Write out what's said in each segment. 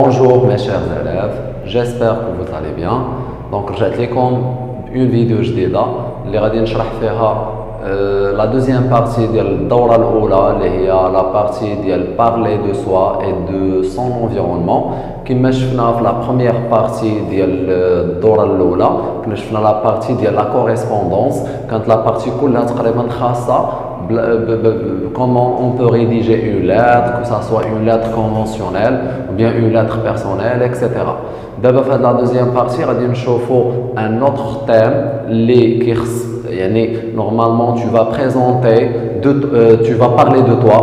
Bonjour mes chers élèves, j'espère que vous allez bien. Donc رجعت لكم une vidéo جديدة اللي غادي نشرح فيها la deuxième partie ديال الدورة الأولى اللي هي la partie ديال parler de soi et de son environnement. كما شفنا في la première partie ديال الدورة الأولى كنا شفنا la partie ديال la correspondance. كانت la partie كلها تقريبا خاصة comment on peut rédiger une lettre, que ça soit une lettre conventionnelle ou bien une lettre personnelle, etc. D'abord, dans la deuxième partie, on va voir un autre thème. Normalement, tu vas présenter, tu vas parler de toi.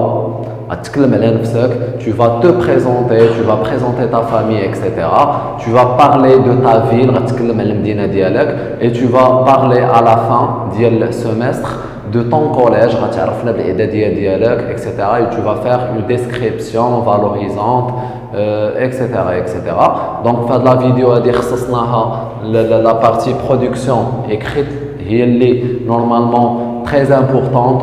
Tu vas te présenter, tu vas présenter ta famille, etc. Tu vas parler de ta ville, et tu vas parler à la fin du semestre de ton collège, etc. Et tu vas faire une description valorisante, etc. Donc, dans la vidéo, la partie production écrite, elle est normalement très importante,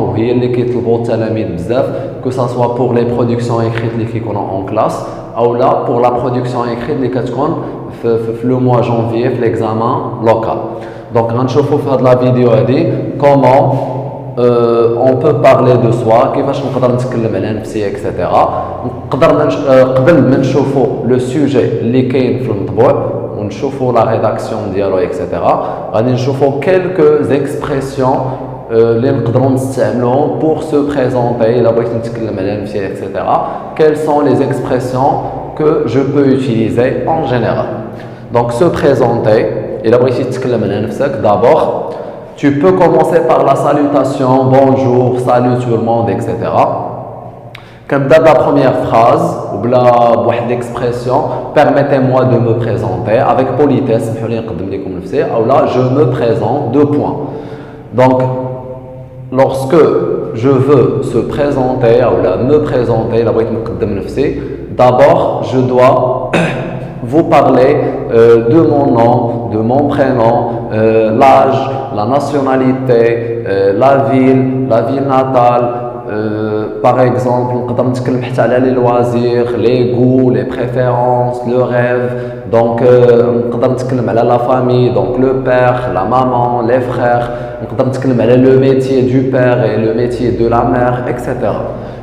que ce soit pour les productions écrites qui sont en classe, ou là pour la production écrite qui est le mois janvier, l'examen local. Donc, on va voir dans la vidéo comment on peut parler de soi, كيفاش نقدر نتكلم على نفسي etc. قبل ما نشوفوا le sujet اللي كاين في المطبوع ونشوفوا la rédaction ديالو etc. غادي نشوفوا quelques expressions اللي نقدروا نستعملوهم pour se présenter إلا بغيت نتكلم على نفسي etc. Quelles sont les expressions que je peux utiliser en général. Donc se présenter إلا بغيتي تتكلم على نفسك d'abord tu peux commencer par la salutation, bonjour, salut tout le monde, etc. Comme dans la première phrase, ou l'expression, permettez-moi de me présenter avec politesse, ou là, je me présente, 2 points. Donc, lorsque je veux se présenter, ou là, me présenter, d'abord, je dois vous parler de mon nom, de mon prénom, l'âge, la nationalité, la ville natale. Par exemple, on peut parler les loisirs, les goûts, les préférences, le rêve. Donc, on peut parler la famille, donc le père, la maman, les frères. On peut parler le métier du père et le métier de la mère, etc.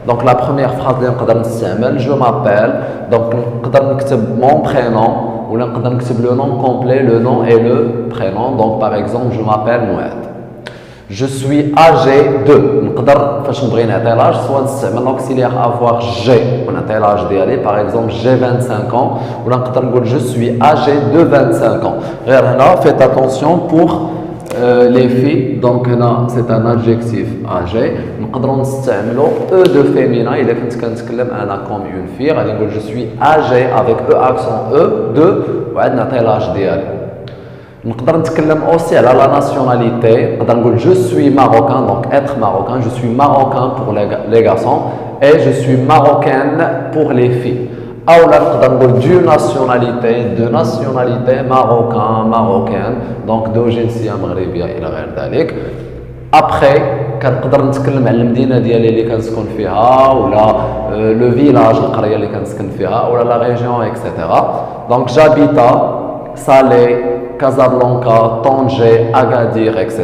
Donc, la première phrase, je m'appelle. Donc, on peut écrire mon prénom ou on peut écrire le nom complet, le nom et le prénom. Donc, par exemple, je m'appelle Mouad. Je suis âgé de. L'âge, soit l'auxiliaire avoir G. On a l'âge d'y par exemple, j'ai 25 ans. Ou je suis âgé de 25 ans. Faites attention pour les filles. Donc là, c'est un adjectif âgé. Nous pouvons utiliser E de féminin. Il est comme une fille. Je suis âgé avec E accent E de. l'âge d'y Nous pouvons parler aussi à la nationalité. Je suis marocain, donc être marocain. Je suis marocain pour les garçons et je suis marocaine pour les filles. Ou là, de nationalité marocain, marocaine, donc d'origine maghrébia إلى غير ذلك. Après, كنقدر نتكلم على المدينة ديالي اللي كنسكن فيها ولا le village القرية اللي كنسكن فيها ولا la région etc. Donc j'habite à Salé, Casablanca, Tanger, Agadir, etc.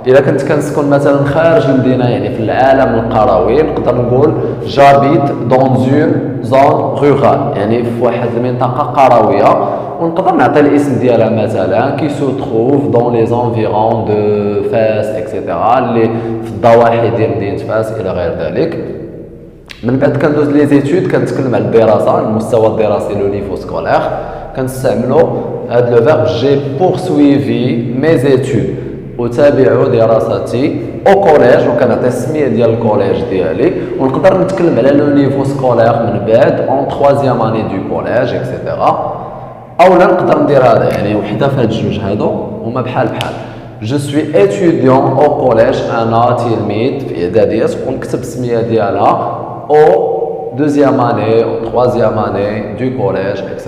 إذا كنت كنسكن مثلا خارج المدينة يعني في العالم القروي نقدر نقول j'habite dans une zone rurale يعني في واحد المنطقة قروية ونقدر نعطي الاسم ديالها مثلا qui se trouve dans les environs de Fès etc. اللي في الضواحي ديال مدينة فاس إلى غير ذلك. من بعد كندوز لي زيتود كنتكلم على الدراسة المستوى الدراسي لو نيفو سكولير كنستعملوا هذا لو فيرب جي poursuivi mes études أتابع دراستي او كوليج وكنعطي السميه ديال الكوليج ديالي ونقدر نتكلم على لو نيفو سكولير من بعد اون 3 اني دو كوليج اكسيتيرا اولا نقدر ندير هذا يعني وحده في هاد الجوج هادو هما بحال جو سوي étudiant au collège انا تلميذ في اعداديه ونكتب السميه ديالها او deuxième année ou troisième année du collège etc.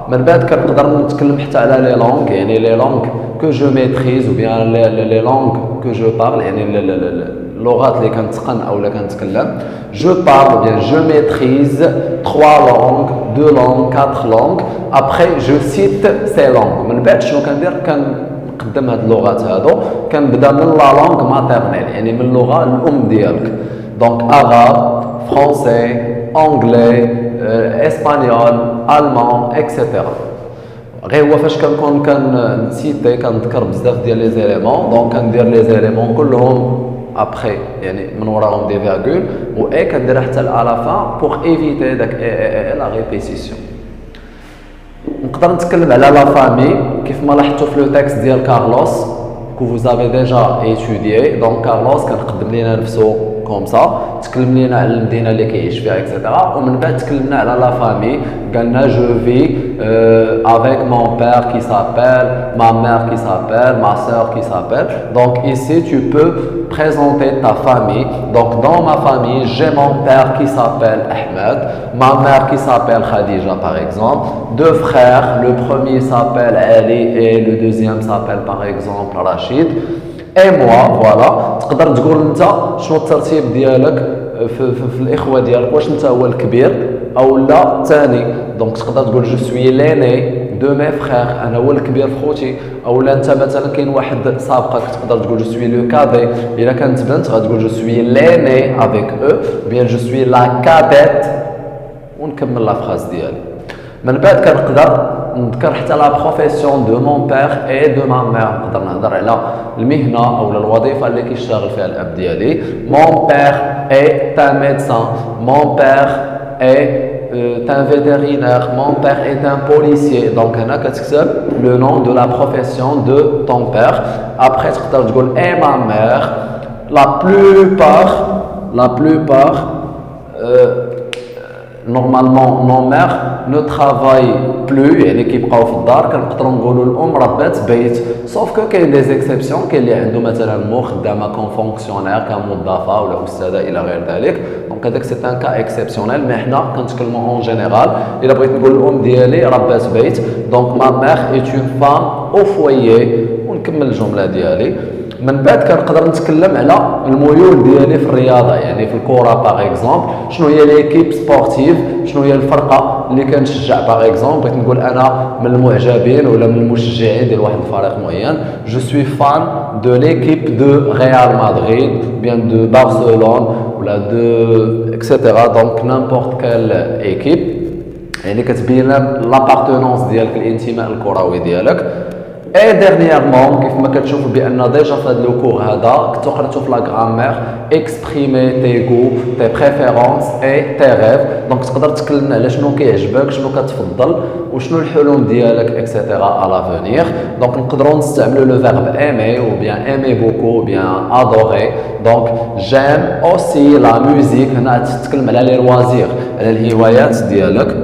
من بعد كنقدر نتكلم حتى على لي لونغ يعني لي لونغ que je maîtrise ou bien les langues que je parle يعني اللغات اللي كنتقن او اللي كنتكلم. Je parle bien, je maîtrise 3 langues, 2 langues, 4 langues. Après je cite ces langues. من بعد شنو كندير؟ كنقدم هاد اللغات هادو كنبدا من لا لونغ ماتيرنيل يعني من اللغه الام ديالك. دونك arabe, français, anglais, espagnol, allemand, etc. غير هو فاش كنكون كنسيتي كنذكر بزاف ديال لي زيليمون دونك كندير لي زيليمون كلهم ابخي يعني من وراهم دي فيرغول و اي كندير حتى على فان بوغ ايفيتي داك لا ريبيتيسيون. نقدر نتكلم على لا فامي كيف ما لاحظتوا في لو تكست ديال كارلوس كو فوزافي ديجا ايتوديي. دونك كارلوس كنقدم لينا نفسو كوم سا تكلم لينا على المدينه اللي كيعيش فيها اكسيتيرا ومن بعد تكلمنا على لا فامي قالنا جو في avec mon père qui s'appelle, ma mère qui s'appelle, ma soeur qui s'appelle. Donc ici tu peux présenter ta famille. Donc dans ma famille j'ai mon père qui s'appelle Ahmed, ma mère qui s'appelle Khadija par exemple, 2 frères, le premier s'appelle Ali et le deuxième s'appelle par exemple Rachid. Et moi voilà تقدر تقول انت شنو الترتيب ديالك في الاخوه ديالك واش انت هو الكبير او لا الثاني. دونك تقدر تقول جو سوي ليني دو مي فخير انا هو الكبير في خوتي او لا انت مثلا كاين واحد سابقك تقدر تقول جو سوي لو كادي. الا كانت بنت غتقول جو سوي ليني افيك او بيان جو سوي لا كاديت ونكمل لا فراز ديالي. من بعد كنقدر نذكر حتى لا بروفيسيون دو مون بير اي دو ما مير. نقدر نهضر على المهنه او الوظيفه اللي كيشتغل فيها الاب ديالي. مون بير اي ان ميدسان, مون بير اي un vétérinaire, mon père est un policier. Donc هنا كتكتب le nom de la profession de ton père. Après تقدر تقول et ma mère. La plupart normalement nos mères ne travaillent plus يعني كيبقاو في الدار كنقدروا نقولوا الام ربات بيت sauf que كاين دي زيكسيبسيون كاين اللي عنده مثلا خدامه كون فونكسيونير كموظفه ولا استاذه الى غير ذلك. دونك هذاك سي ان كا اكسيبسيونيل مي حنا كنتكلموا اون جينيرال. الا بغيت نقول الام ديالي ربات بيت دونك ما مير ايت اون فام او فويي ونكمل الجمله ديالي. من بعد كنقدر نتكلم على الميول ديالي في الرياضه يعني في الكره باغ اكزومبل شنو هي ليكيب سبورتيف شنو هي الفرقه اللي كنشجع باغ اكزومبل. بغيت نقول انا من المعجبين ولا من المشجعين ديال واحد الفريق معين. جو سوي فان دو ليكيب دو ريال مدريد بيان دو برشلونه ولا دو اكسيتيرا. دونك نيمبورط كال ايكيب يعني كتبين لابارتونونس ديالك الانتماء الكروي ديالك. اي ديرنييرمون كيف ما كتشوفوا بان ديجا في هذا لو كور هذا كنتو قريتو في لا غرامير اكسبريمي تي غو تي بريفيرونس اي تي ريف. دونك تقدر تكلم على شنو كيعجبك شنو كتفضل وشنو الحلم ديالك اكسيتيرا ا لافونير. دونك نقدروا نستعملوا لو فيرب ايمي ou bien aimer beaucoup ou bien adorer. دونك j'aime aussi la musique. هنا تتكلم على لي لوازير على الهوايات ديالك.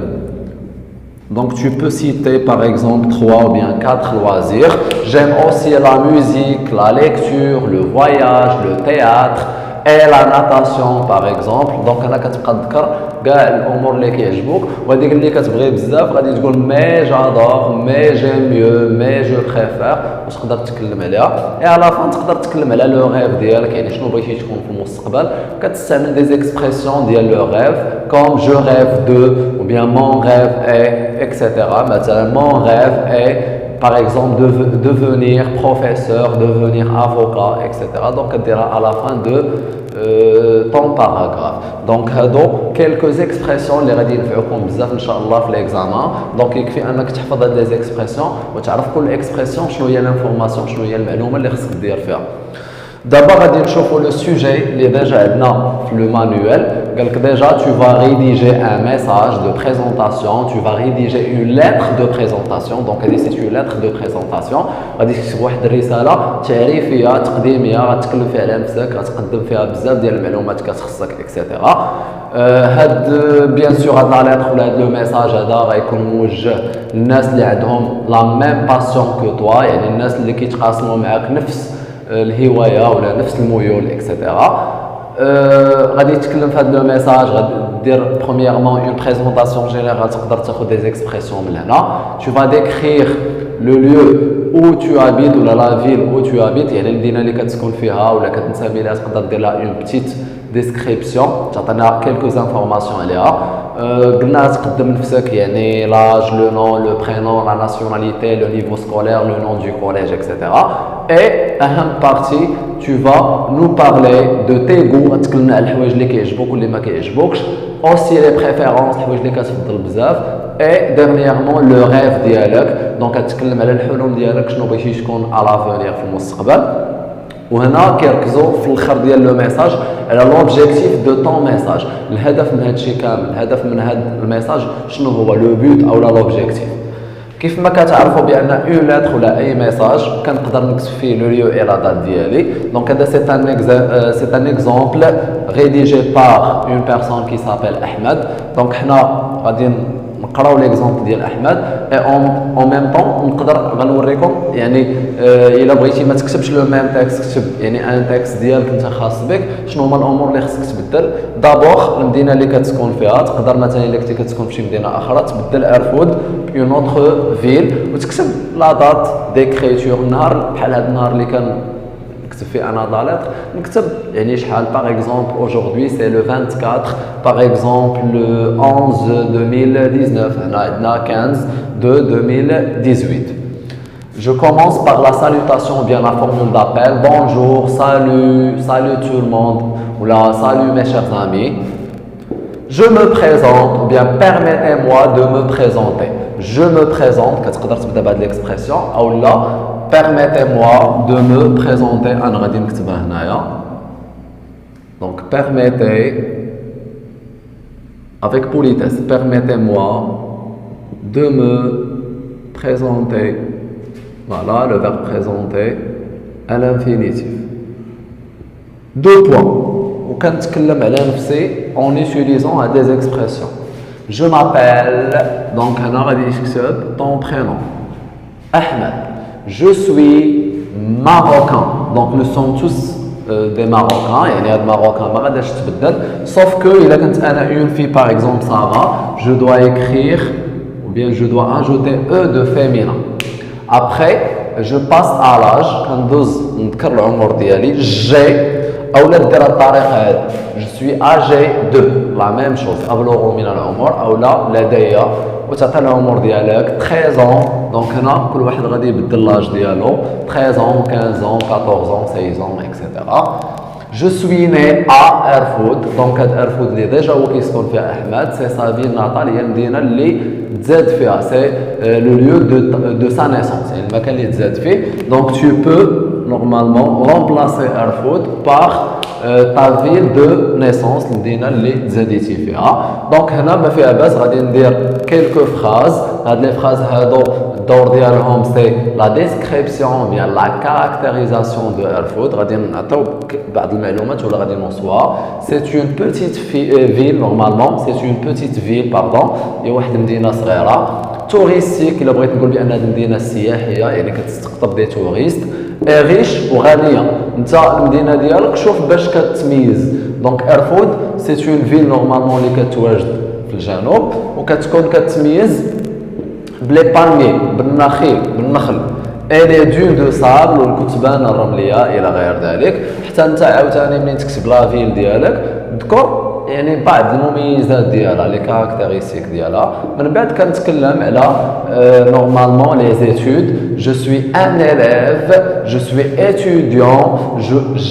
Donc tu peux citer par exemple 3 ou bien 4 loisirs. J'aime aussi la musique, la lecture, le voyage, le théâtre et la natation par exemple. Donc انا كتبقى تذكر كاع الامور اللي كيعجبوك وهذيك اللي كتبغي بزاف غادي تقول مي جادور مي جيم ميو مي جو بريفير وتقدر تتكلم عليها. اي على فان تقدر تتكلم على لو ريف ديالك يعني شنو بغيتي تكون في المستقبل. كتستعمل دي زيكسبرسيون ديال لو ريف كوم جو ريف دو ou bien mon rêve est etc. مثلا mon rêve est par exemple devenir professeur, devenir avocat, etc. Donc on dira à la fin de ton paragraphe. Donc هادو quelques expressions اللي غادي ينفعوكم بزاف ان شاء الله في ليكزامان. دونك يكفي انك تحفظ هاد لي زيكسبرسيون وتعرف كل اكسبرسيون شنو هي لانفورماسيون شنو هي المعلومه اللي خصك دير فيها. دابا غادي نشوفوا لو سوجي اللي ديجا عندنا في لو مانويل. قالك ديجا tu vas rédiger un message de présentation, tu vas rédiger une lettre de présentation. donc هذه سي une lettre de présentation غادي تكتب واحد الرساله تعريفيه تقديميه غتكلم فيها على نفسك غتقدم فيها بزاف ديال المعلومات كتخصك اكسيتيرا. هاد بيان سور هاد لا ليتر ولا هاد لو ميساج هذا غيكون موجه للناس اللي عندهم لا ميم باسيون كو توا يعني الناس اللي كيتقاسموا معاك نفس الهوايه ولا نفس الميول اكسيتيرا. غادي يتكلم في هذا لو ميساج غادي دير برومييرمون اون بريزونطاسيون جينيرال تقدر تاخذ دي زيكسبرسيون من هنا. tu vas décrire le lieu où tu habites ou la ville où tu habites يعني المدينه اللي كتسكن فيها ولا كتنتمي لها تقدر دير لها اون بتيت ديسكريبسيون تعطينا كيلكو انفورماسيون عليها قلنا تقدم نفسك يعني لاج لو نون لو برينون لا ناسيوناليتي لو نيفو سكولير لو نون دو كوليج اكسيتيرا اي اهم بارتي tu vas nous parler de tes goûts تكلمنا على الحوايج اللي كيعجبوك واللي ما كيعجبوكش aussi les préférences الحوايج اللي كتفضل بزاف et dernièrement le rêve ديالك دونك كتكلم على الحلم ديالك شنو بغيتي تكون على لافونير في المستقبل وهنا كيركزوا في الاخر ديال لو ميساج على لوبجيكتيف دو طون ميساج الهدف من هذا الشيء كامل الهدف من هذا الميساج شنو هو لو بوت او لا لوبجيكتيف كيف ما كتعرفوا بان اون لتر ولا اي ميساج كنقدر نكتب فيه لو ليو اي لا دات ديالي دونك هذا سي ان اكزومبل ريديجي بار اون بيرسون كي سابيل احمد دونك حنا غادي نقراو ليكزومبل ديال احمد اي اون ميم طون نقدر غنوريكم يعني الا بغيتي ما تكتبش لو ميم تكست كتب يعني ان تكست ديالك انت خاص بك شنو هما الامور اللي خصك تبدل دابور المدينه اللي كتسكن فيها تقدر مثلا الا كنتي كتسكن في شي مدينه اخرى تبدل ارفود اون اوتر فيل وتكتب لا دات ديكريتور النهار بحال هذا النهار اللي كان نكتب فيه انا لا لتر نكتب يعني شحال باغ اكزومبل اوجوردي سي لو 24 باغ اكزومبل لو 11 2019 هنا عندنا 15 de 2018 je commence par la salutation ou bien la formule d'appel bonjour salut tout le monde ou la salut mes chers amis je me présente ou bien permettez-moi de me présenter je me présente كتقدر تبدا بهاد ليكسبرسيون او لا permettez-moi de me présenter انا غادي نكتبها هنايا donc permettez avec politesse permettez-moi de me présenter voilà le verbe présenter à l'infinitif deux points وكنتكلم على نفسي en utilisant des expressions je m'appelle donc هنا غادي نكتب ton prénom Ahmed je suis marocain donc nous sommes tous des marocains يعني هاد marocain ما غاديش تبدل sauf que الا كنت انا une fille par exemple Sarah je dois écrire ou bien je dois ajouter e de féminin après je passe à l'âge كندوز نذكر العمر ديالي j'ai اولا دير الطريقه هذه je suis âgé de la même chose ابلغ من العمر اولا لدي وتعطي العمر ديالك 13 ans دونك هنا كل واحد غادي يبدل لاج ديالو 13 ans 15 ans 14 ans 16 ans etc je suis né à Erfoud دونك هاد Erfoud اللي ديجا هو كيسكن فيها احمد سي سا فيل ناتال هي المدينه اللي تزاد فيها سي لو ليو دو سا نيسونس يعني المكان اللي تزاد فيه دونك tu peux normalement remplacer Erfoud par ta ville de naissance المدينه اللي تزاديتي فيها دونك هنا ما فيها باس غادي ندير كيلكو فراز هاد لي فراز هادو الدور ديالهم سي لا ديسكريبسيون بيان لا كاركتيريزاسيون دو Erfoud غادي نعطيو بعض المعلومات ولا غادي نوصوها سي اون بوتيت فيل نورمالمون سي اون بوتيت فيل باردون هي واحد المدينه صغيره توريستيك الا بغيت نقول بان هذه المدينه سياحيه يعني كتستقطب دي توريست ريش وغنيه انت المدينه ديالك شوف باش كتميز دونك Erfoud سي اون فيل نورمالمون اللي كتواجد في الجنوب وكتكون كتميز بلي بالمي بالنخيل بالنخل اي لي دون دو سابل والكتبان الرمليه الى غير ذلك حتى انت عاوتاني منين تكتب لا فيل ديالك ذكر يعني بعض المميزات ديالها لي كاركتيرستيك ديالها من بعد كنتكلم على نورمالمون لي زيتود جو سوي ان élève je suis étudiant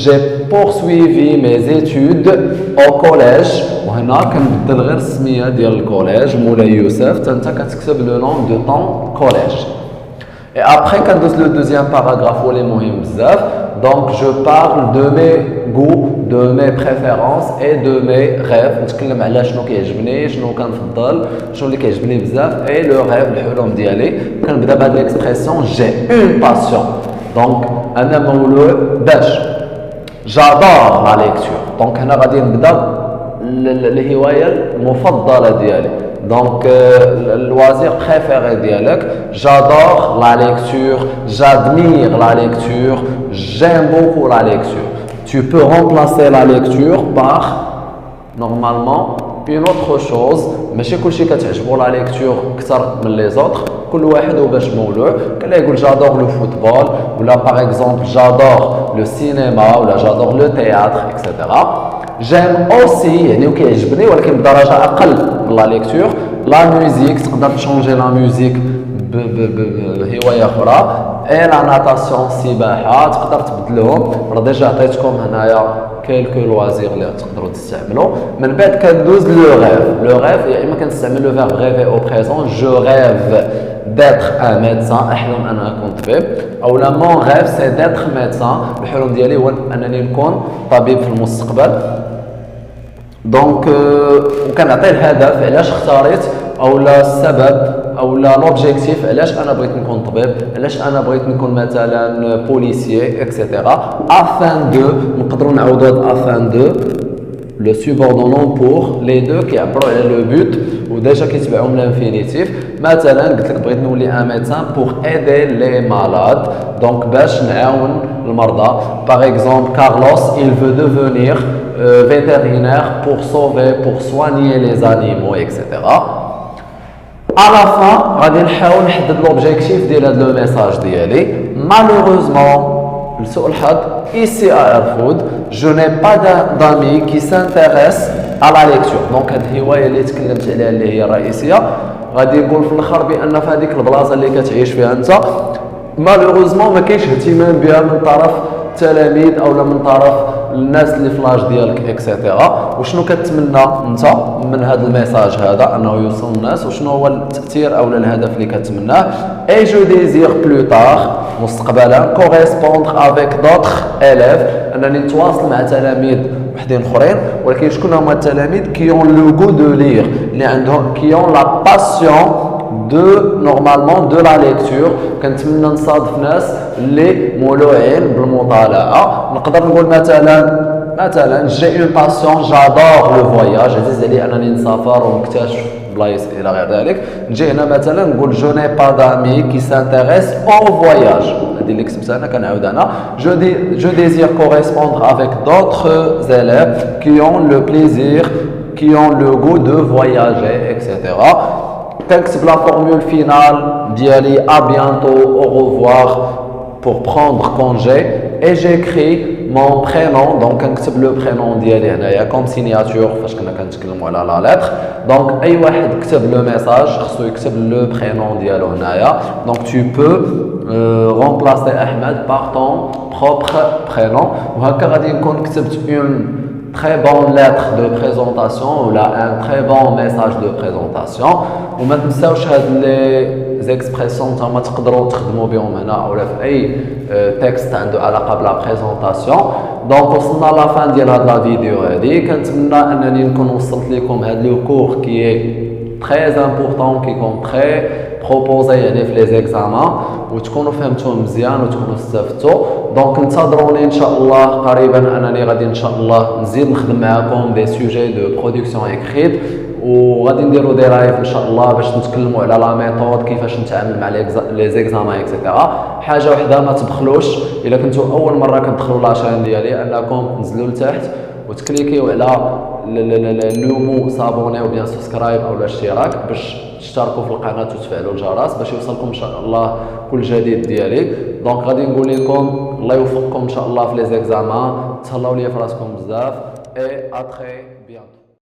j'ai poursuivi mes études au collège وهنا كنبدل غير السميه ديال الكوليج مولاي يوسف حتى انت كتكتب لو نون دو طون كوليج et après كندوز لو دوزيام باراغراف هو اللي مهم بزاف donc je parle de mes goûts de mes préférences et de mes rêves نتكلم على شنو كيعجبني شنو كنفضل شنو اللي كيعجبني بزاف et le rêve الحلم ديالي كنبدا بهاد ليكسبرسيون j'ai une passion donc انا مولود باش j'adore la lecture donc هنا غادي نبدا الهوايه المفضله ديالي donc le loisir préféré ديالك j'adore la lecture j'admire la lecture j'aime beaucoup la lecture tu peux remplacer la lecture par normalement اون اوتر شوز ماشي كلشي كتعجبو لا ليكتور اكثر من لي زوتر كل واحد وباش مولوع كان يقول جادور لو فوتبول ولا باغ اكزومبل جادور لو سينما ولا جادور لو تياتر اكسيتيرا جيم اوسي يعني وكيعجبني ولكن بدرجه اقل من لا ليكتور لا ميوزيك تقدر تشونجي لا ميوزيك بهوايه اخرى اي لا ناتاسيون السباحه تقدر تبدلهم راه ديجا عطيتكم هنايا كيلكو لوازير اللي تقدروا تستعملوا من بعد كندوز لو غيف يا اما كنستعمل لو فيرب ريفي او بريزون جو ريف d'être un médecin احلم انا اكون طبيب او لا مون غيف سي d'être médecin الحلم ديالي هو انني نكون طبيب في المستقبل دونك وكنعطي الهدف علاش اختاريت او لا السبب او لا لوبجيكتيف علاش انا بغيت نكون طبيب علاش انا بغيت نكون مثلا بوليسيي اكسيتيرا افان دو نقدروا نعوضوا هاد افان دو لو سوبوردونون بور لي دو كيعبروا على لو بوت وديجا كيتبعهم لانفينيتيف مثلا قلت لك بغيت نولي ان ميدسان بور ايدي لي مالاد دونك باش نعاون المرضى باغ اكزومبل كارلوس il veut devenir vétérinaire pour sauver pour soigner les animaux etc. à la fin غادي نحاول نحدد لوبجيكتيف ديال هذا لو ميساج ديالي malheureusement لسوء الحظ ici à Airfood je n'ai pas d'amis qui s'intéressent à la lecture donc هذه الهوايه اللي تكلمت عليها اللي هي الرئيسيه غادي نقول في الاخر بان في هذيك البلاصه اللي كتعيش فيها انت malheureusement ما كاينش اهتمام بها من طرف التلاميذ او من طرف الناس اللي في لاج ديالك اكسيتيرا وشنو كتمنى انت من هذا الميساج هذا انه يوصل للناس وشنو هو التاثير او الهدف اللي كتمناه اي جو ديزير بلو تار مستقبلا كوريسبوندر افيك دوطخ اليف انني نتواصل مع تلاميذ وحدين اخرين ولكن شكون هما التلاميذ كيون لو غو دو لير اللي عندهم كيون لا باسيون دو نورمالمون دو لا ليكتور كنتمنى نصادف ناس اللي مولوعين بالمطالعه نقدر نقول مثلا جي اون باسيون جادور لو فواياج عزيز علي انني نسافر ونكتشف بلايص الى غير ذلك نجي هنا مثلا نقول جو ني با دامي كي سانتيريس او فواياج هذه اللي كتبتها انا كنعاود انا جو ديزير كوريسبوندر افيك دوطخ زيليف كي اون لو بليزير كي اون لو غو دو فواياجي اكسيتيرا كنكتب لا فورمول فينال ديالي ا بيانتو او ريفوار pour prendre congé et j'écris mon prénom donc كنكتب لو برينون ديالي هنايا كوم سيناتور فاش كنا كنتكلموا على لا لتر دونك اي واحد كتب لو ميساج خصو يكتب لو برينون ديالو هنايا دونك tu peux remplacer احمد par ton propre prénom وهكا غادي نكون كتبت une très bonne lettre de présentation ou là un très bon message de présentation وما تنساوش هاد لي زيكسبريسيون نتاما تقدروا تخدموا بهم هنا ولا في اي تكست عنده علاقه بلا بريزونطاسيون دونك وصلنا لا فان ديال هاد لا فيديو هادي كنتمنى انني نكون وصلت لكم هاد لو كور كي تري امبورطون كي كون تري بروبوزي يعني في لي زيكزامان وتكونوا فهمتوه مزيان وتكونوا استفدتوا دونك انتظروني ان شاء الله قريبا انني غادي ان شاء الله نزيد نخدم معكم دي سوجي دو برودكسيون اكريت وغادي نديروا دي لايف ان شاء الله باش نتكلموا على لا ميثود كيفاش نتعامل مع لي زيكزامان اكسيتيرا حاجه وحده ما تبخلوش الا كنتوا اول مره كتدخلوا لاشين ديالي انكم تنزلوا لتحت وتكليكيو على لومو صابوني او بيان سبسكرايب او الاشتراك باش تشتركوا في القناه وتفعلوا الجرس باش يوصلكم ان شاء الله كل جديد ديالي دونك غادي نقول لكم الله يوفقكم ان شاء الله في لي زيكزامان تهلاو ليا في راسكم بزاف اي اتري